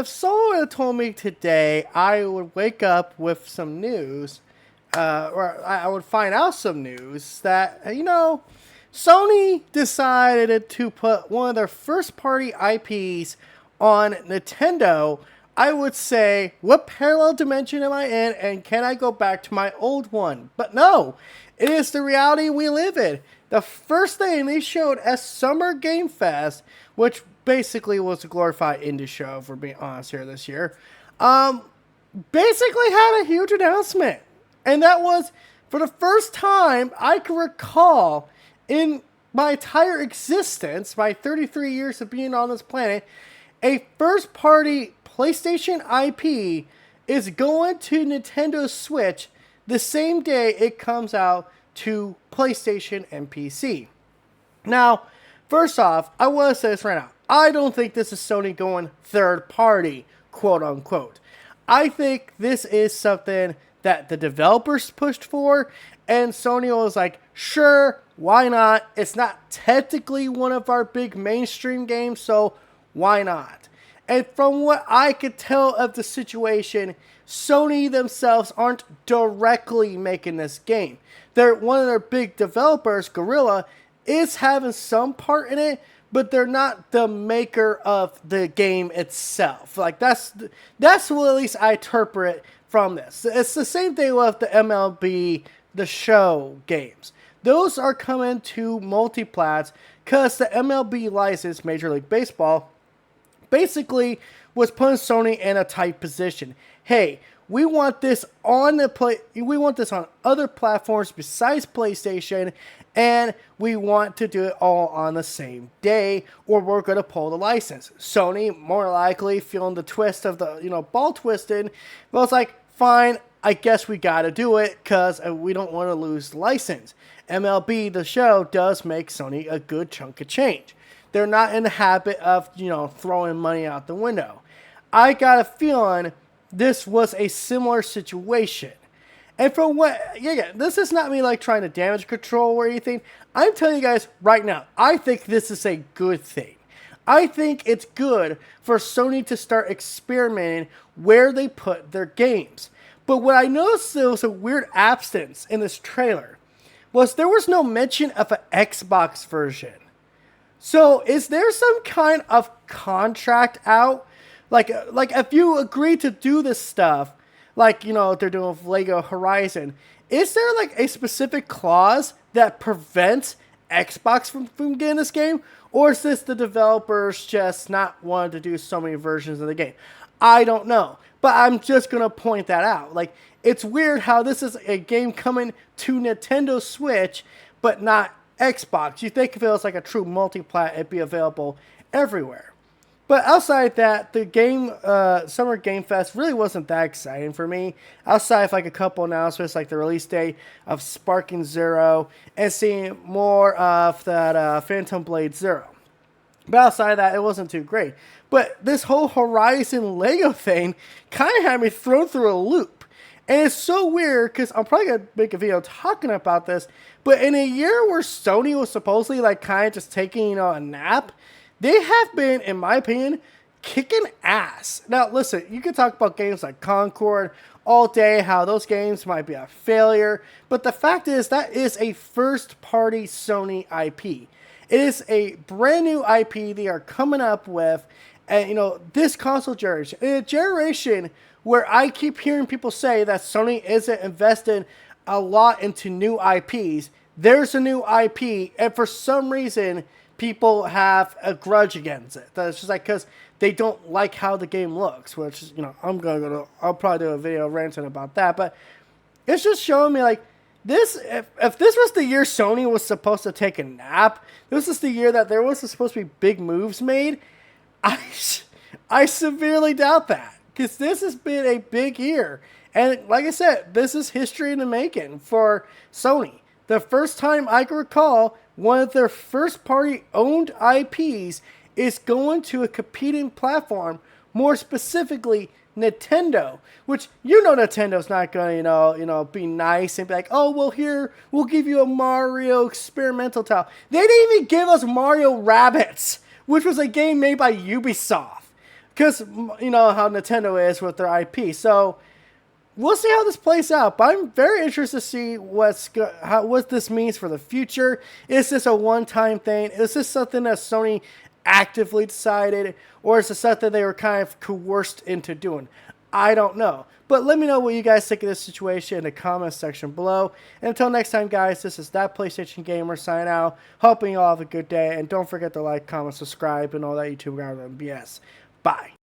if someone had told me today I would wake up with some news, or I would find out some news that, Sony decided to put one of their first party IPs on Nintendo, I would say, what parallel dimension am I in, and can I go back to my old one? But no, it is the reality we live in. The first thing they showed at Summer Game Fest, which basically was a glorified indie show, if we're being honest here this year, basically had a huge announcement. And that was, for the first time I can recall in my entire existence, my 33 years of being on this planet, a first-party PlayStation IP is going to Nintendo Switch the same day it comes out to PlayStation and PC. Now, first off, I want to say this right now. I don't think this is Sony going third-party, quote-unquote. I think this is something that the developers pushed for, and Sony was like, sure, why not? It's not technically one of our big mainstream games, so why not? And from what I could tell of the situation, Sony themselves aren't directly making this game. One of their big developers, Guerrilla, is having some part in it, but they're not the maker of the game itself. Like that's what at least I interpret from this. It's the same thing with the MLB The Show games. Those are coming to multiplats because the MLB license, Major League Baseball, basically was putting Sony in a tight position. Hey, we want this on other platforms besides PlayStation, and we want to do it all on the same day, or we're going to pull the license. Sony, more likely, feeling the twist of the, ball twisted, but it's like, fine, I guess we got to do it because we don't want to lose the license. MLB The Show does make Sony a good chunk of change. They're not in the habit of, throwing money out the window. I got a feeling this was a similar situation. And from this is not me like trying to damage control or anything. I'm telling you guys right now, I think this is a good thing. I think it's good for Sony to start experimenting where they put their games. But what I noticed there was a weird absence in this trailer was there was no mention of an Xbox version. So is there some kind of contract out? Like if you agree to do this stuff, like, they're doing with Lego Horizon, is there like a specific clause that prevents Xbox from getting this game? Or is this the developers just not wanting to do so many versions of the game? I don't know. But I'm just going to point that out. Like, it's weird how this is a game coming to Nintendo Switch, but not Xbox. You think if it was like a true multiplat, it'd be available everywhere. But outside that, the game, Summer Game Fest really wasn't that exciting for me. Outside of like a couple announcements, like the release date of Sparking Zero, and seeing more of that Phantom Blade Zero. But outside of that, it wasn't too great. But this whole Horizon Lego thing kind of had me thrown through a loop. And it's so weird because I'm probably going to make a video talking about this. But in a year where Sony was supposedly like kind of just taking, a nap, they have been, in my opinion, kicking ass. Now, listen, you can talk about games like Concord all day, how those games might be a failure. But the fact is, that is a first-party Sony IP. It is a brand new IP they are coming up with. And, this console generation, in a generation where I keep hearing people say that Sony isn't investing a lot into new IPs, there's a new IP, and for some reason, people have a grudge against it. That's just like because they don't like how the game looks, which is, I'll probably do a video ranting about that. But it's just showing me like this. If this was the year Sony was supposed to take a nap, this is the year that there was supposed to be big moves made. I severely doubt that because this has been a big year, and like I said, this is history in the making for Sony. The first time I can recall, one of their first-party owned IPs is going to a competing platform, more specifically Nintendo, which Nintendo's not going to be nice and be like, oh, well, here we'll give you a Mario experimental tile. They didn't even give us Mario Rabbids, which was a game made by Ubisoft. because you know how Nintendo is with their IP. So we'll see how this plays out. But I'm very interested to see what this means for the future. Is this a one-time thing? Is this something that Sony actively decided, or is it something they were kind of coerced into doing? I don't know. But let me know what you guys think of this situation in the comments section below. And until next time, guys, this is That PlayStation Gamer signing out. Hoping you all have a good day. And don't forget to like, comment, subscribe, and all that YouTube ground and BS. Bye.